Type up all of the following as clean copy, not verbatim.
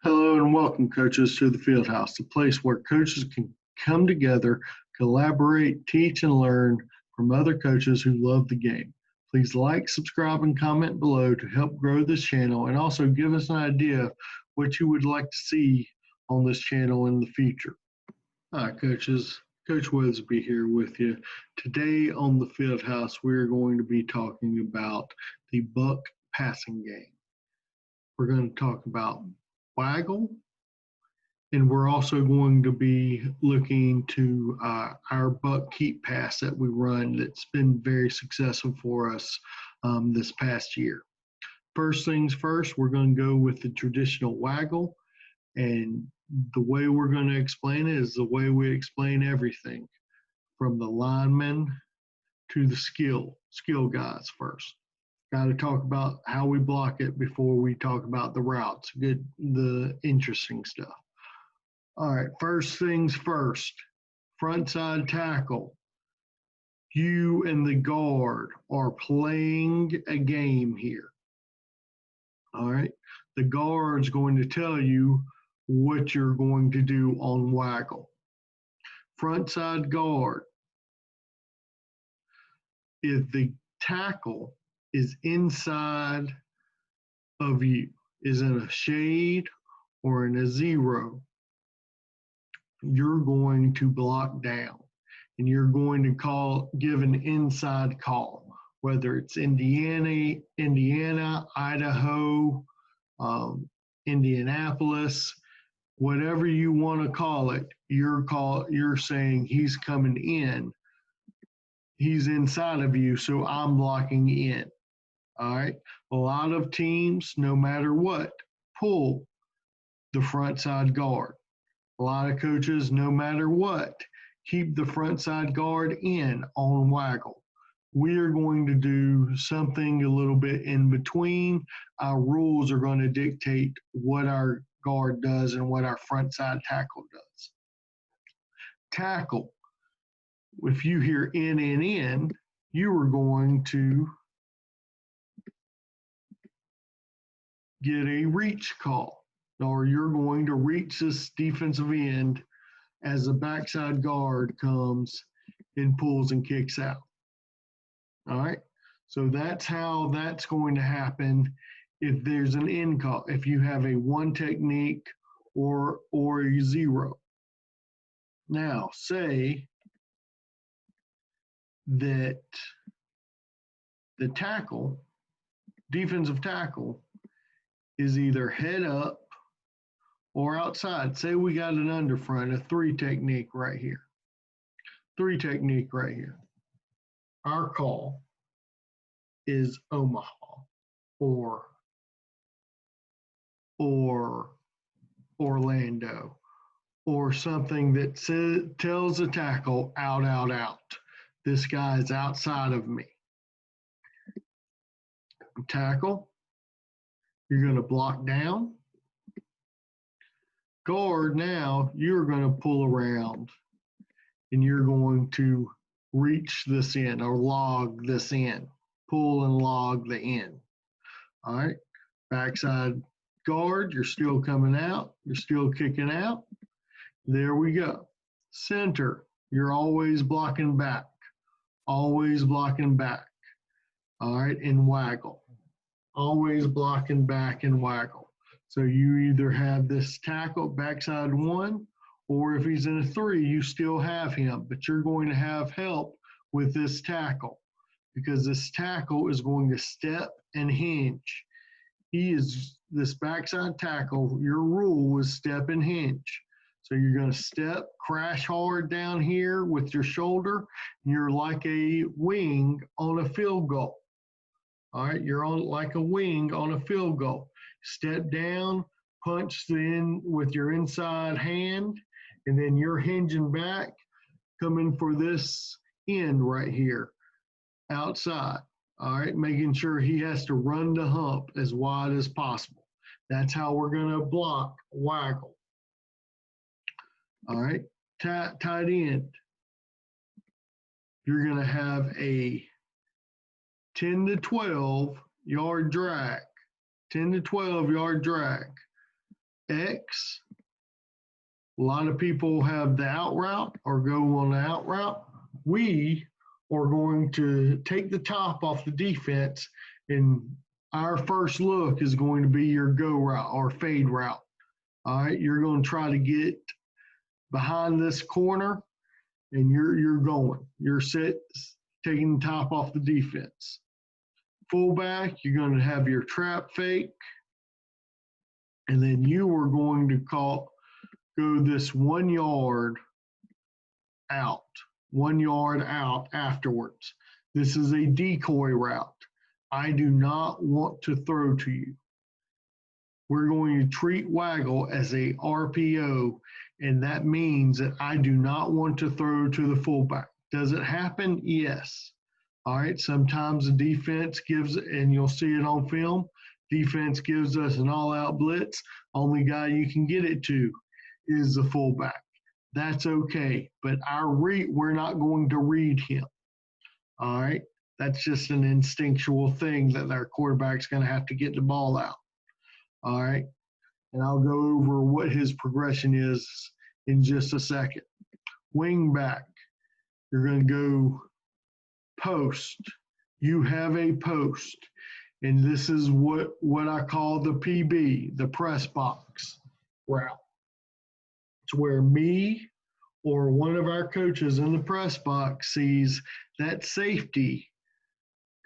Hello and welcome, coaches, to the Field House, the place where coaches can come together, collaborate, teach, and learn from other coaches who love the game. Please like, subscribe, and comment below to help grow this channel and also give us an idea of what you would like to see on this channel in the future. Hi, coaches. Coach Weathersby here with you. Today on the Field House, we're going to be talking about the Buck passing game. We're going to talk about waggle, and we're also going to be looking to our buck keep pass that we run that's been very successful for us this past year. First things first, we're going to go with the traditional waggle, and the way we're going to explain it is the way we explain everything, from the linemen to the skill guys first. Got to talk about how we block it before we talk about the routes, the interesting stuff. All right, first things first, front side tackle. You and the guard are playing a game here. All right, the guard's going to tell you what you're going to do on waggle. Front side guard, if the tackle is inside of you, is in a shade or in a zero, you're going to block down and you're going to give an inside call, whether it's Indiana, Idaho, Indianapolis, whatever you want to call it. You're saying he's coming in, he's inside of you, so I'm blocking in. All right. A lot of teams, no matter what, pull the front side guard. A lot of coaches, no matter what, keep the front side guard in on waggle. We are going to do something a little bit in between. Our rules are going to dictate what our guard does and what our front side tackle does. Tackle, if you hear in, you are going to get a reach call, or you're going to reach this defensive end as the backside guard comes and pulls and kicks out. All right, so that's how that's going to happen if there's an in call, if you have a one technique or a zero. Now, say that the tackle, defensive tackle, is either head up or outside. Say we got an underfront, a three technique right here. Our call is Omaha or Orlando, or something that tells the tackle out. This guy is outside of me. Tackle, you're going to block down. Guard, now you're going to pull around and you're going to reach this in or log this in, pull and log the in. All right, backside guard, you're still coming out, you're still kicking out. There we go. Center, you're always blocking back. All right, and waggle. Always blocking back and waggle. So you either have this tackle backside one, or if he's in a three, you still have him, but you're going to have help with this tackle because this tackle is going to step and hinge. This backside tackle, your rule was step and hinge. So you're going to step, crash hard down here with your shoulder. You're like a wing on a field goal. All right, you're on like a wing on a field goal. Step down, punch in with your inside hand, and then you're hinging back, coming for this end right here, outside. All right, making sure he has to run the hump as wide as possible. That's how we're going to block waggle. All right, tight end. You're going to have a 10 to 12 yard drag. X. A lot of people have the out route or go on the out route. We are going to take the top off the defense, and our first look is going to be your go route or fade route. All right, you're going to try to get behind this corner, and you're going. You're taking the top off the defense. Fullback, you're going to have your trap fake, and then you are going to go this 1 yard out, 1 yard out afterwards. This is a decoy route. I do not want to throw to you. We're going to treat waggle as a RPO, and that means that I do not want to throw to the fullback. Does it happen? Yes. All right, sometimes the defense gives, and you'll see it on film, defense gives us an all-out blitz. Only guy you can get it to is the fullback. That's okay, but we're not going to read him. All right, that's just an instinctual thing that our quarterback's going to have to get the ball out. All right, and I'll go over what his progression is in just a second. Wing back, you're going to go post. You have a post, and this is what I call the PB, the press box route. It's where me or one of our coaches in the press box sees that safety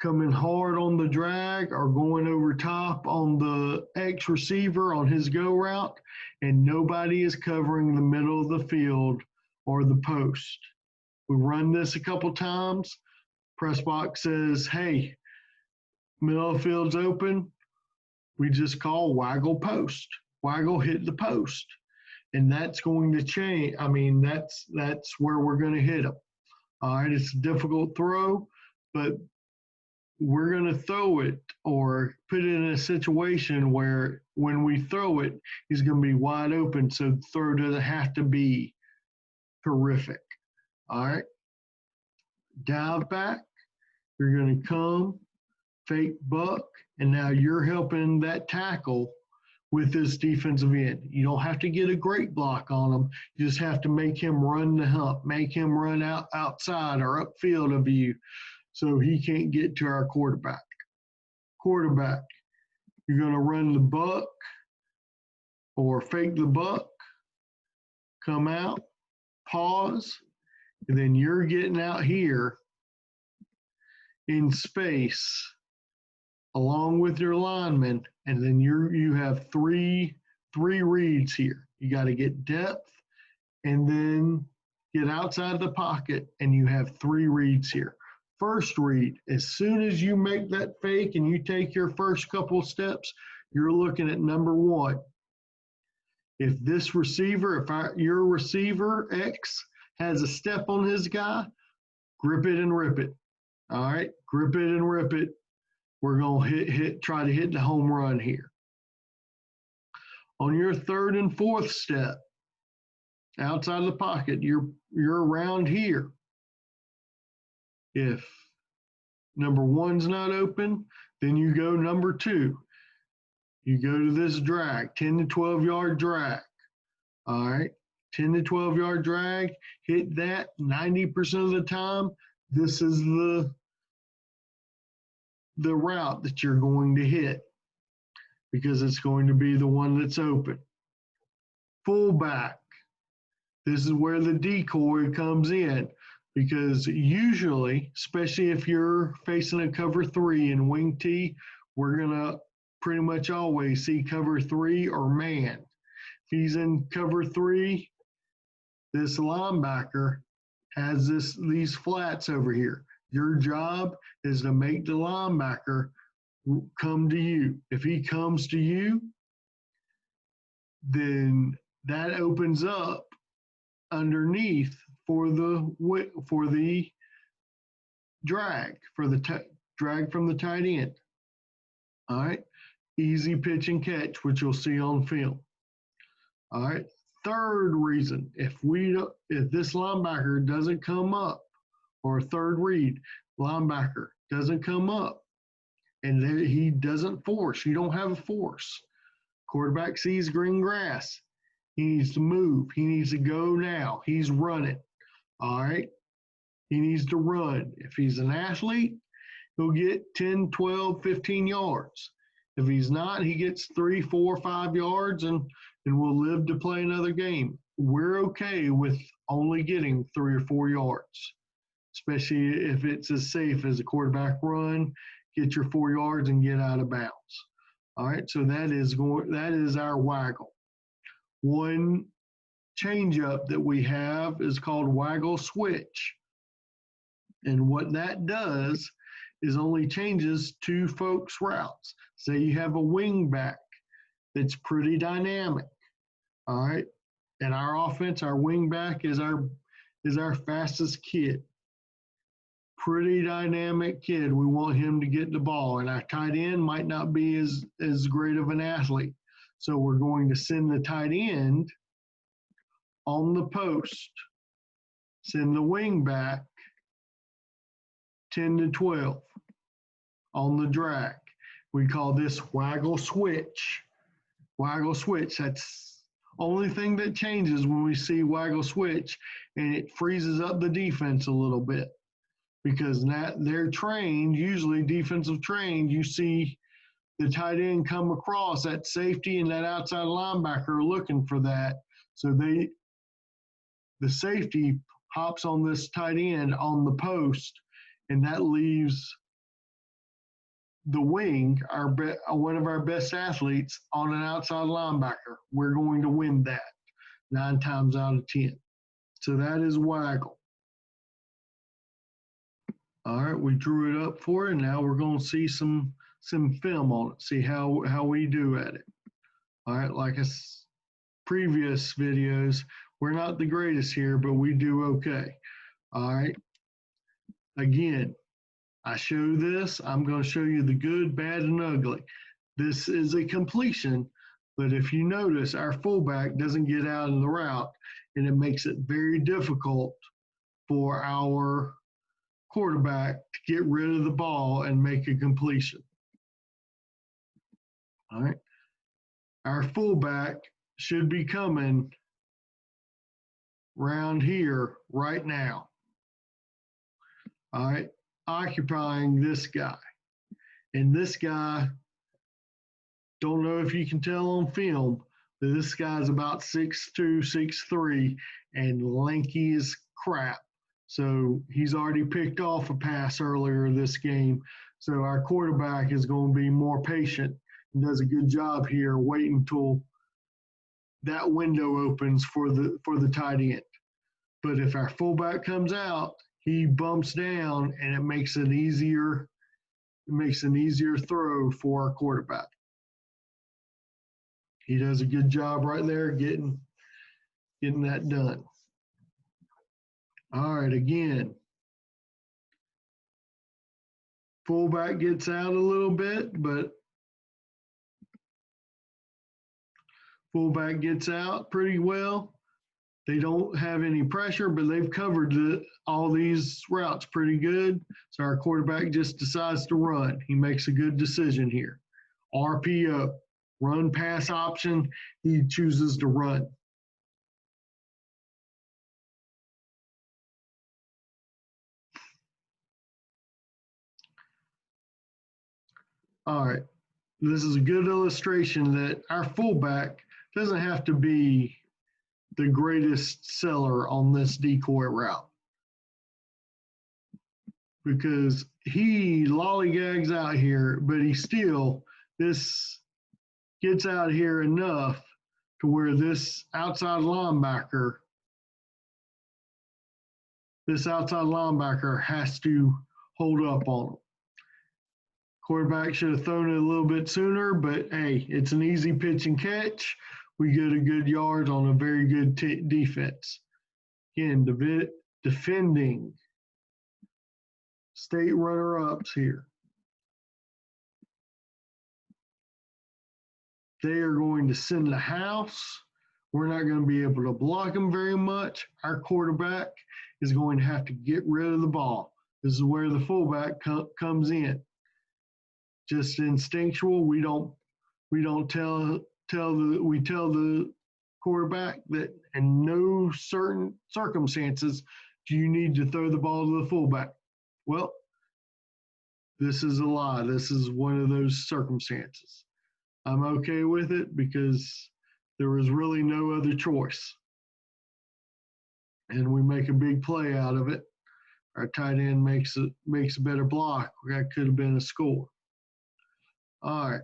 coming hard on the drag or going over top on the X receiver on his go route, and nobody is covering the middle of the field or the post. We run this a couple times. Press box says, hey, middle of the field's open. We just call waggle post. Waggle hit the post. And that's going to change. I mean, that's where we're going to hit them. All right, it's a difficult throw, but we're going to throw it or put it in a situation where when we throw it, he's going to be wide open. So the throw doesn't have to be terrific. All right. Dive back. You're going to come, fake buck, and now you're helping that tackle with this defensive end. You don't have to get a great block on him. You just have to make him run the hump, make him run outside or upfield of you so he can't get to our quarterback. Quarterback, you're going to run the buck or fake the buck, come out, pause, and then you're getting out here in space along with your lineman, and then you have three reads here. You got to get depth and then get outside the pocket, and you have 3 reads here. First read, as soon as you make that fake and you take your first couple steps, you're looking at number 1. If this receiver, your receiver X has a step on his guy, grip it and rip it. All right, grip it and rip it. We're going to try to hit the home run here. On your 3rd and 4th step, outside the pocket, you're around here. If number 1's not open, then you go number 2. You go to this drag, 10 to 12 yard drag. All right, 10 to 12 yard drag, hit that 90% of the time. This is the route that you're going to hit because it's going to be the one that's open. Fullback, this is where the decoy comes in because usually, especially if you're facing a cover 3 in wing T, we're going to pretty much always see cover 3 or man. If he's in cover 3, this linebacker has these flats over here. Your job is to make the linebacker come to you. If he comes to you, then that opens up underneath for the drag, drag from the tight end. All right, easy pitch and catch, which you'll see on film. All right, 3rd reason, if this linebacker doesn't come up, or 3rd read, linebacker doesn't come up, and he doesn't force. You don't have a force. Quarterback sees green grass. He needs to move. He needs to go now. He's running. All right. He needs to run. If he's an athlete, he'll get 10, 12, 15 yards. If he's not, he gets 3, 4, 5 yards and will live to play another game. We're okay with only getting 3 or 4 yards, especially if it's as safe as a quarterback run, get your 4 yards and get out of bounds. All right, so that is our waggle. One changeup that we have is called waggle switch. And what that does is only changes 2 folks' routes. Say you have a wing back that's pretty dynamic. All right. In our offense, our wing back is our fastest kid. Pretty dynamic kid. We want him to get the ball. And our tight end might not be as great of an athlete. So we're going to send the tight end on the post, send the wing back 10 to 12 on the drag. We call this waggle switch. Waggle switch. That's only thing that changes when we see waggle switch, and it freezes up the defense a little bit because they're trained, usually defensive trained. You see the tight end come across, that safety and that outside linebacker are looking for that. So the safety hops on this tight end on the post, and that leaves the wing, one of our best athletes, on an outside linebacker. We're going to win that 9 times out of 10. So that is waggle. All right, we drew it up for it. Now we're going to see some film on it, see how we do at it. All right, like previous videos, we're not the greatest here, but we do okay. All right. Again, I show this, I'm going to show you the good, bad, and ugly. This is a completion, but if you notice, our fullback doesn't get out of the route, and it makes it very difficult for our quarterback to get rid of the ball and make a completion. All right. Our fullback should be coming around here right now. All right. Occupying this guy. And this guy, don't know if you can tell on film, but this guy's about 6'2", 6'3", and lanky as crap. So he's already picked off a pass earlier this game. So our quarterback is going to be more patient and does a good job here waiting until that window opens for the tight end. But if our fullback comes out, he bumps down, and it makes an easier throw for our quarterback. He does a good job right there getting that done. All right, again, fullback gets out a little bit, but fullback gets out pretty well. They don't have any pressure, but they've covered all these routes pretty good. So our quarterback just decides to run. He makes a good decision here. RPO, run pass option, he chooses to run. All right, this is a good illustration that our fullback doesn't have to be the greatest seller on this decoy route, because he lollygags out here, but this gets out here enough to where this outside linebacker has to hold up on him. Quarterback should have thrown it a little bit sooner, but hey, it's an easy pitch and catch. We get a good yard on a very good defense. Again, defending state runner-ups here. They are going to send the house. We're not going to be able to block them very much. Our quarterback is going to have to get rid of the ball. This is where the fullback comes in. Just instinctual. We don't tell we tell the quarterback that in no certain circumstances do you need to throw the ball to the fullback. Well, this is a lie. This is one of those circumstances. I'm okay with it because there was really no other choice. And we make a big play out of it. Our tight end makes a better block. That could have been a score. All right.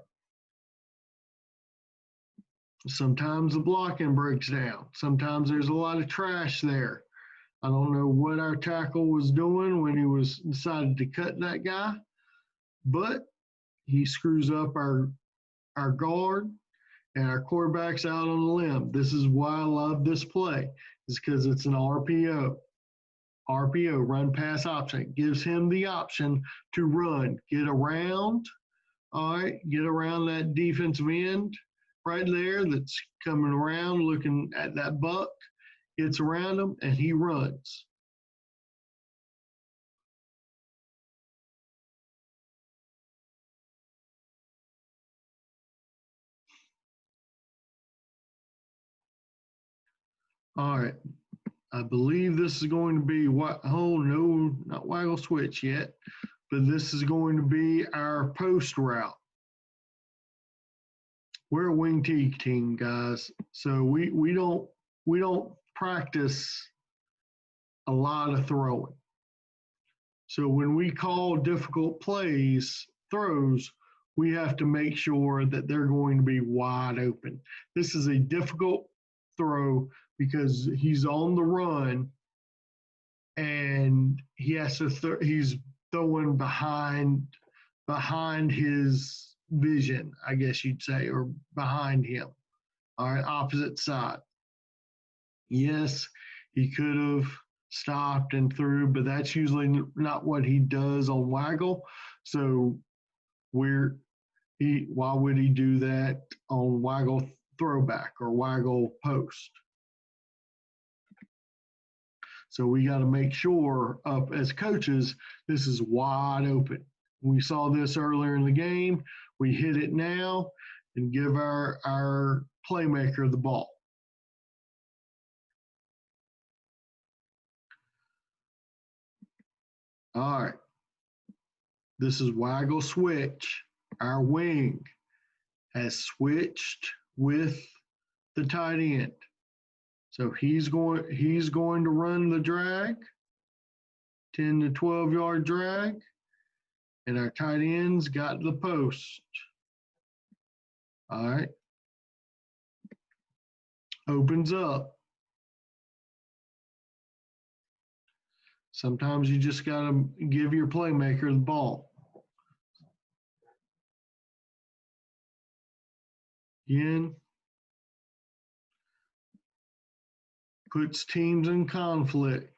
Sometimes the blocking breaks down. Sometimes there's a lot of trash there. I don't know what our tackle was doing when he was decided to cut that guy, but he screws up our guard and our quarterback's out on the limb. This is why I love this play, is because it's an RPO. RPO, run pass option. It gives him the option to run, get around, all right, get around that defensive end right there that's coming around looking at that buck, gets around him, and he runs. All right. I believe this is going to be oh no, not waggle switch yet, but this is going to be our post route. We're a wing T team, guys, so we don't practice a lot of throwing. So when we call difficult plays, throws, we have to make sure that they're going to be wide open. This is a difficult throw because he's on the run and he has to he's throwing behind his vision, I guess you'd say, or behind him. All right, opposite side. Yes, he could have stopped and threw, but that's usually not what he does on waggle. So why would he do that on waggle throwback or waggle post? So we got to make sure as coaches, this is wide open. We saw this earlier in the game. We hit it now and give our playmaker the ball. All right. This is waggle switch. Our wing has switched with the tight end. So he's going to run the drag, 10 to 12 yard drag, and our tight end's got the post. All right. Opens up. Sometimes you just got to give your playmaker the ball. Again, puts teams in conflict.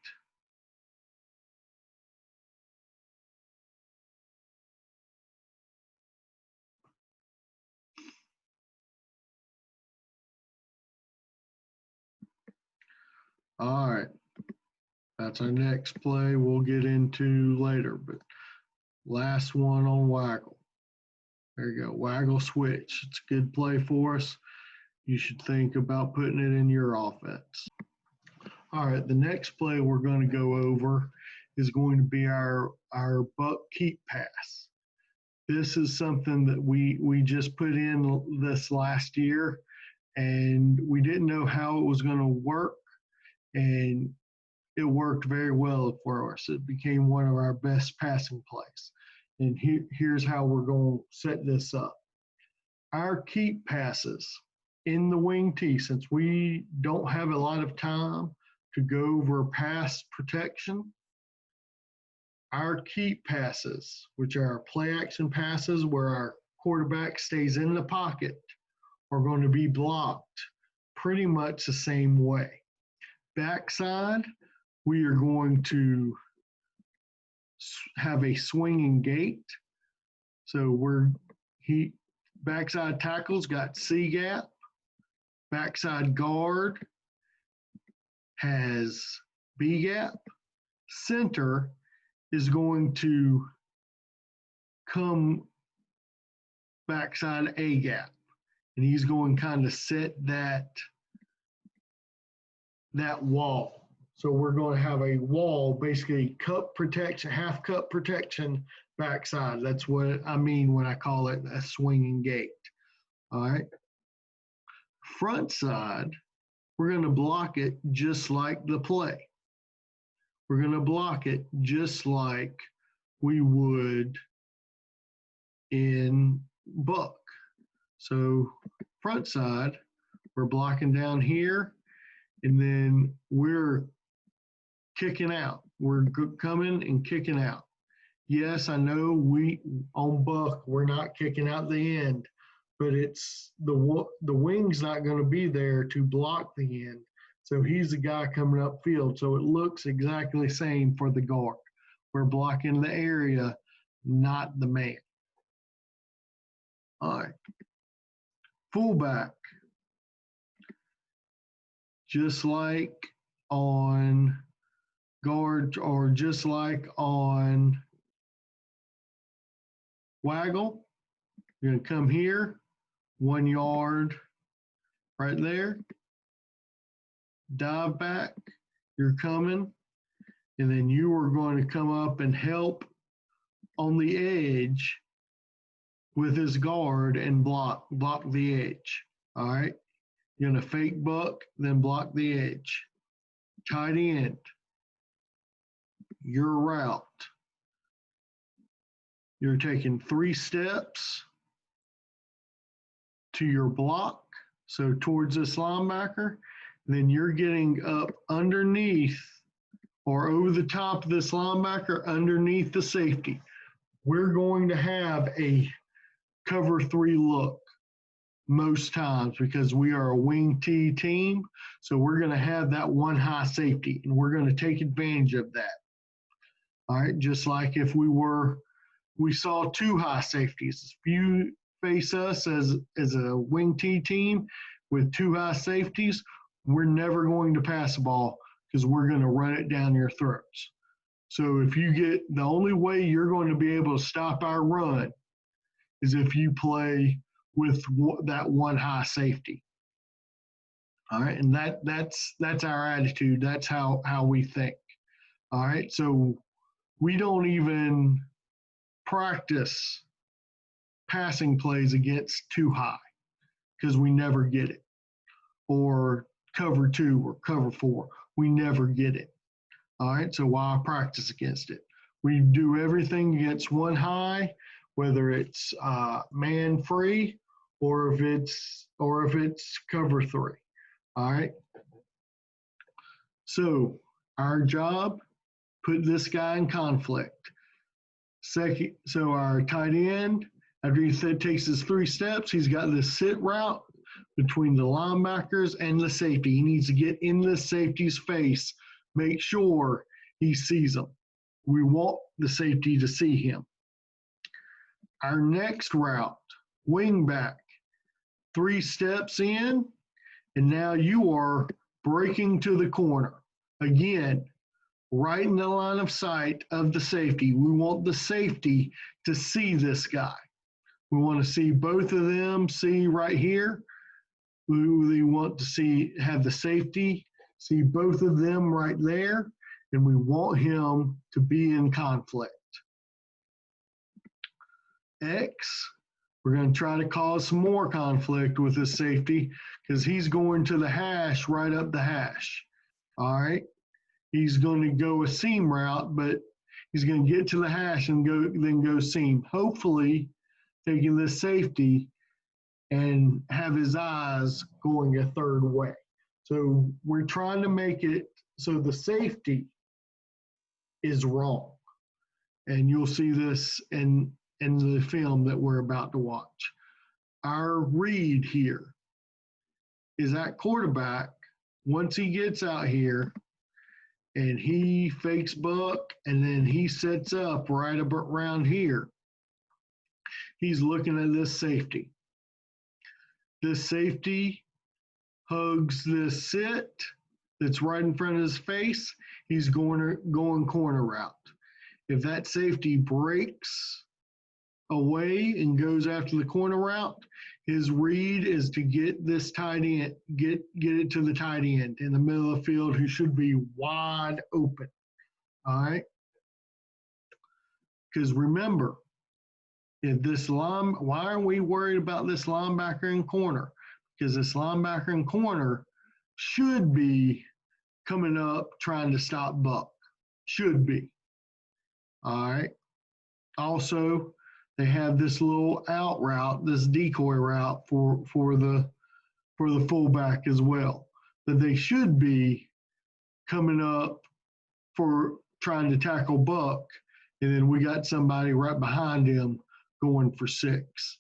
All right. That's our next play we'll get into later, but last one on waggle. There you go, waggle switch. It's a good play for us. You should think about putting it in your offense. All right, the next play we're going to go over is going to be our buck keep pass. This is something that we just put in this last year, and we didn't know how it was going to work, and it worked very well for us. It became one of our best passing plays. And here's how we're going to set this up. Our keep passes in the wing T, since we don't have a lot of time to go over pass protection, our keep passes, which are play action passes where our quarterback stays in the pocket, are going to be blocked pretty much the same way. Backside, we are going to have a swinging gate. So backside tackle's got C gap, backside guard has B gap, center is going to come backside A gap. and he's going to kind of set that wall. So we're going to have a wall, basically cup protection, half cup protection backside. That's what I mean when I call it a swinging gate. All right. Front side, we're going to block it just like the play. We're going to block it just like we would in buck. So front side, we're blocking down here, and then we're kicking out. We're coming and kicking out. Yes, I know we on buck, we're not kicking out the end, but it's the wing's not going to be there to block the end. So he's the guy coming up field. So it looks exactly the same for the guard. We're blocking the area, not the man. All right. Fullback. Just like on guard or just like on waggle, you're going to come here, 1 yard right there. Dive back, you're coming, and then you are going to come up and help on the edge with his guard and block the edge. All right. You're going to fake buck, then block the edge. Tight end, your route. You're taking 3 steps to your block, so towards this linebacker. Then you're getting up underneath or over the top of this linebacker underneath the safety. We're going to have a cover 3 look most times because we are a wing T team. So we're going to have that 1 high safety, and we're going to take advantage of that. All right, just like if we saw 2 high safeties. If you face us as a wing T team with 2 high safeties, we're never going to pass the ball because we're going to run it down your throats. So if you get, the only way you're going to be able to stop our run is if you play with that 1 high safety. All right, and that's our attitude. That's how we think. All right, so we don't even practice passing plays against 2 high because we never get it, or cover 2 or cover 4. We never get it. All right, so why practice against it? We do everything against 1 high, whether it's man free or if it's cover 3. All right. So our job, put this guy in conflict. Second, so our tight end, after he takes his 3 steps, he's got this sit route between the linebackers and the safety. He needs to get in the safety's face, make sure he sees them. We want the safety to see him. Our next route, wing back, 3 steps in, and now you are breaking to the corner. Again, right in the line of sight of the safety. We want the safety to see this guy. We want to see both of them see right here. We really want to have the safety see both of them right there, and we want him to be in conflict. X, we're going to try to cause some more conflict with this safety because he's going to the hash, right up the hash. All right. He's going to go a seam route, but he's going to get to the hash and then go seam. Hopefully, taking this safety and have his eyes going a 3rd way. So we're trying to make it so the safety is wrong. And you'll see this in the film that we're about to watch. Our read here is at quarterback. Once he gets out here and he fakes buck and then he sets up right around here, he's looking at this safety. This safety hugs this sit that's right in front of his face. He's going corner route. If that safety breaks away and goes after the corner route, His read is to get this tight end, get it to the tight end in the middle of the field who should be wide open. All right. Because remember, if this why are we worried about this linebacker in corner? Because this linebacker in corner should be coming up trying to stop Buck. Should be. All right. Also, they have this little out route, this decoy route for the fullback as well. That they should be coming up for trying to tackle Buck, and then we got somebody right behind him going for 6.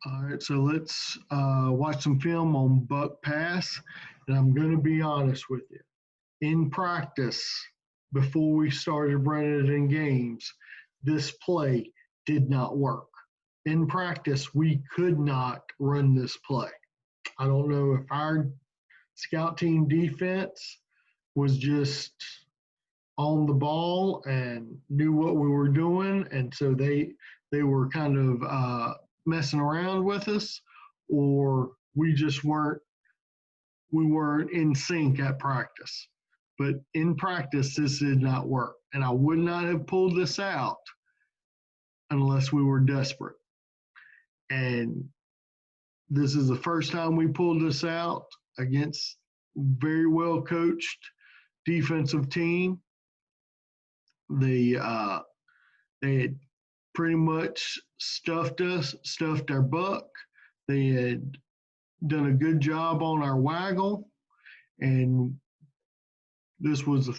All right, so let's watch some film on Buck pass, and I'm going to be honest with you. In practice, before we started running it in games, this play did not work. In practice, we could not run this play. I don't know if our scout team defense was just on the ball and knew what we were doing, and so they were kind of messing around with us, or we just weren't in sync at practice. But in practice, this did not work, and I would not have pulled this out unless we were desperate. And this is the first time we pulled this out against very well coached defensive team. They had pretty much stuffed our buck. They had done a good job on our waggle, and this was the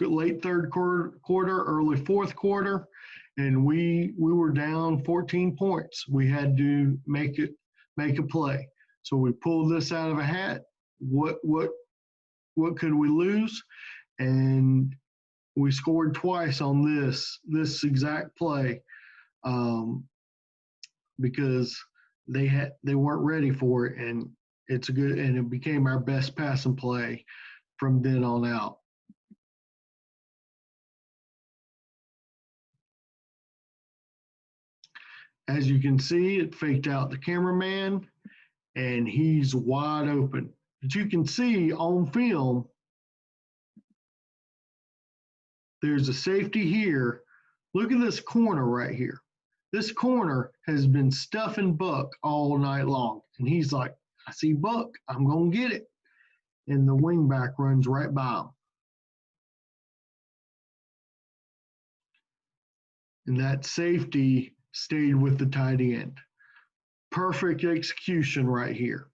late third quarter, early fourth quarter, and we were down 14 points. We had to make a play. So we pulled this out of a hat. What could we lose? And we scored twice on this exact play because they weren't ready for it, and it became our best passing play from then on out. As you can see, it faked out the cameraman, and he's wide open. But you can see on film, there's a safety here. Look at this corner right here. This corner has been stuffing Buck all night long. And he's like, I see Buck, I'm going to get it. And the wingback runs right by him. And that safety stayed with the tight end. Perfect execution right here.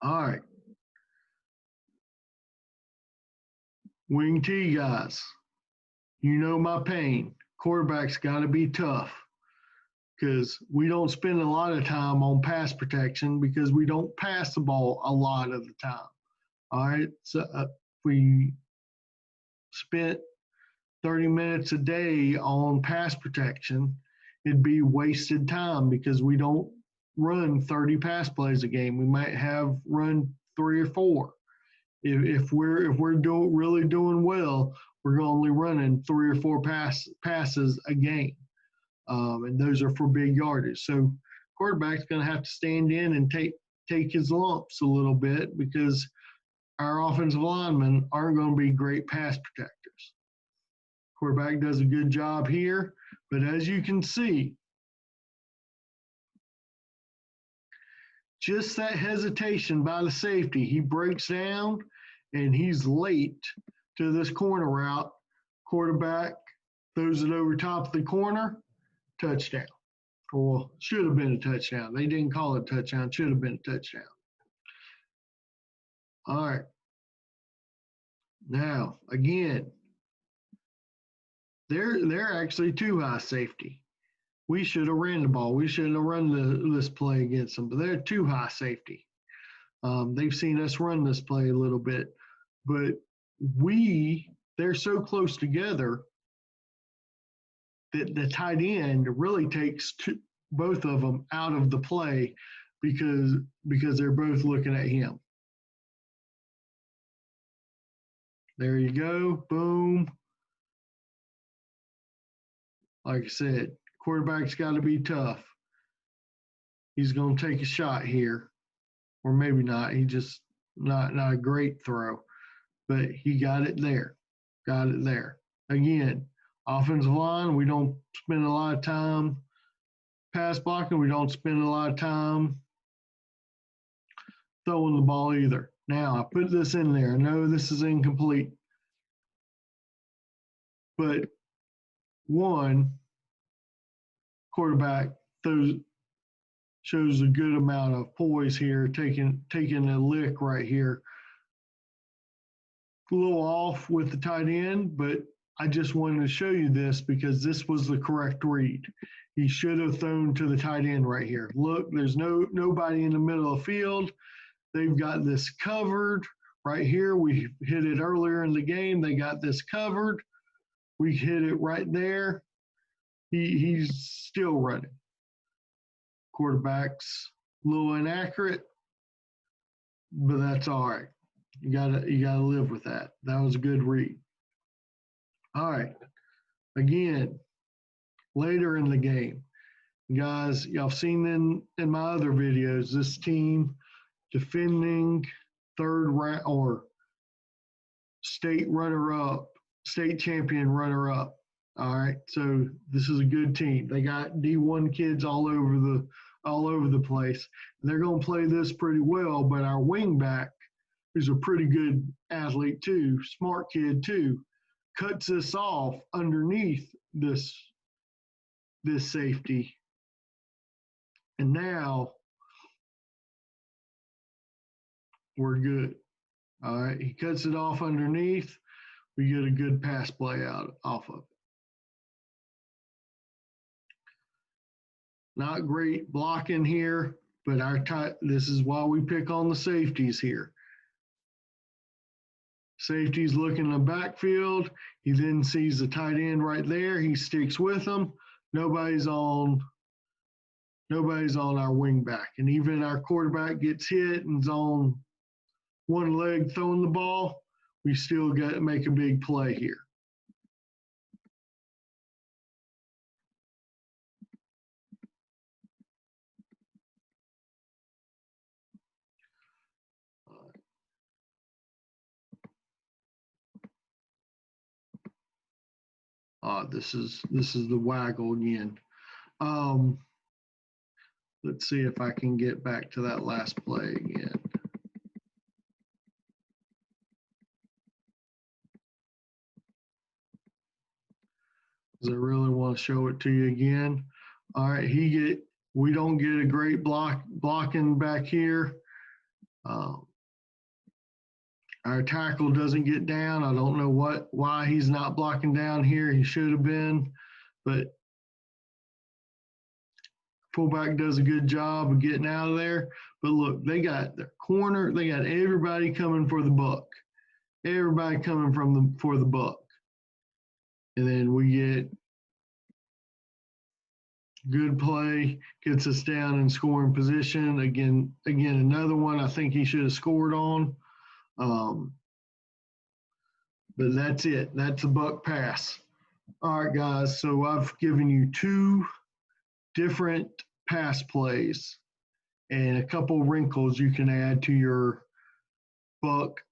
All right. Wing T guys, you know my pain. Quarterback's got to be tough because we don't spend a lot of time on pass protection because we don't pass the ball a lot of the time. All right. So we spent 30 minutes a day on pass protection, it'd be wasted time because we don't run 30 pass plays a game. We might have run 3 or 4. If we're really doing well, we're only running 3 or 4 passes a game, and those are for big yardage. So quarterback's going to have to stand in and take his lumps a little bit because our offensive linemen aren't going to be great pass protectors. Quarterback does a good job here, but as you can see, just that hesitation by the safety, he breaks down and he's late to this corner route. Quarterback throws it over top of the corner, touchdown. Or should have been a touchdown. They didn't call it a touchdown, should have been a touchdown. All right. Now, again, they're actually too high safety. We should have ran the ball. We shouldn't have run this play against them, but they're too high safety. They've seen us run this play a little bit, but they're so close together that the tight end really takes both of them out of the play because they're both looking at him. There you go, boom. Like I said, quarterback's got to be tough. He's going to take a shot here, or maybe not. He just not a great throw, but he got it there. Got it there. Again, offensive line, we don't spend a lot of time pass blocking. We don't spend a lot of time throwing the ball either. Now, I put this in there. I know this is incomplete, but one, quarterback shows a good amount of poise here, taking a lick right here. A little off with the tight end, but I just wanted to show you this because this was the correct read. He should have thrown to the tight end right here. Look, there's nobody in the middle of the field. They've got this covered right here. We hit it earlier in the game. They got this covered. We hit it right there. He's still running. Quarterback's a little inaccurate, but that's all right. You gotta live with that. That was a good read. All right. Again, later in the game, guys, y'all seen in my other videos, this team defending third round or state runner-up, state champion runner-up. All right, so this is a good team. They got D1 kids all over the place. And they're going to play this pretty well, but our wingback, who's a pretty good athlete too, smart kid too, cuts this off underneath this safety. And now we're good. All right, he cuts it off underneath. We get a good pass play out off of it. Not great blocking here, but this is why we pick on the safeties here. Safety's looking in the backfield. He then sees the tight end right there. He sticks with him. Nobody's on our wing back. And even our quarterback gets hit and's on one leg throwing the ball, we still got to make a big play here. This is the waggle again. Let's see if I can get back to that last play again. Because I really want to show it to you again. All right, we don't get a great blocking back here. Our tackle doesn't get down. I don't know why he's not blocking down here. He should have been, but fullback does a good job of getting out of there. But look, they got their corner. They got everybody coming for the buck. Everybody coming for the buck. And then we get good play, gets us down in scoring position. Again, another one I think he should have scored on. But that's it. That's a buck pass. All right, guys. So I've given you two different pass plays and a couple wrinkles you can add to your buck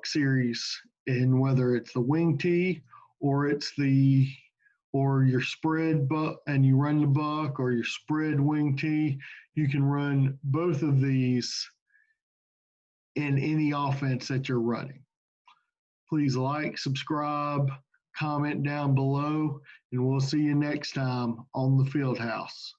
series, and whether it's the wing tee or your spread buck and you run the buck, or your spread wing tee, you can run both of these in any offense that you're running. Please like, subscribe, comment down below, and we'll see you next time on the Field House.